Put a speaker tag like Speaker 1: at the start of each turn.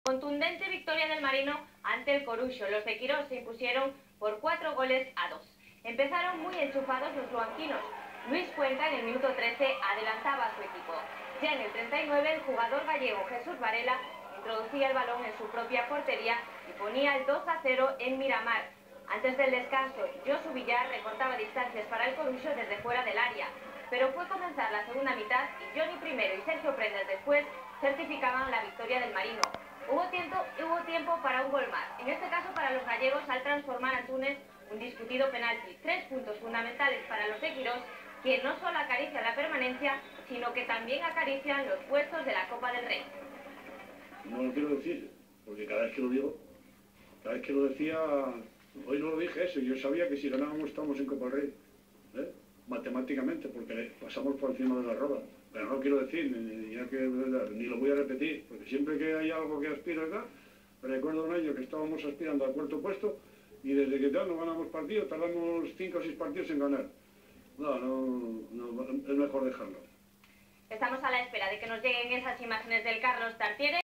Speaker 1: Contundente victoria del Marino ante el Coruxo. Los de Quirós se impusieron por 4-2. Empezaron muy enchufados los luanquinos. Luis Cuenca en el minuto 13 adelantaba a su equipo. Ya en el 39 el jugador gallego Jesús Varela introducía el balón en su propia portería y ponía el 2-0 en Miramar. Antes del descanso, Josu Villar recortaba distancias para el Coruxo desde fuera del área. Pero fue comenzar la segunda mitad y Johnny primero y Sergio Prendes después certificaban la victoria del Marino. Hubo tiempo para un gol más, en este caso para los gallegos al transformar a Túnez un discutido penalti. 3 puntos fundamentales para los de Quirós, que no solo acarician la permanencia, sino que también acarician los puestos de la Copa del Rey.
Speaker 2: No lo quiero decir, porque cada vez que lo digo, cada vez que lo decía, hoy no lo dije eso, yo sabía que si ganábamos estamos en Copa del Rey, matemáticamente, porque pasamos por encima de la roda. Pero no lo quiero decir, ni lo voy a repetir, porque siempre que hay algo que aspiro acá, recuerdo un año que estábamos aspirando al cuarto puesto y desde que no ganamos partido, tardamos 5 o 6 partidos en ganar. No, es mejor dejarlo.
Speaker 1: Estamos a la espera de que nos lleguen esas imágenes del Carlos Tartiere.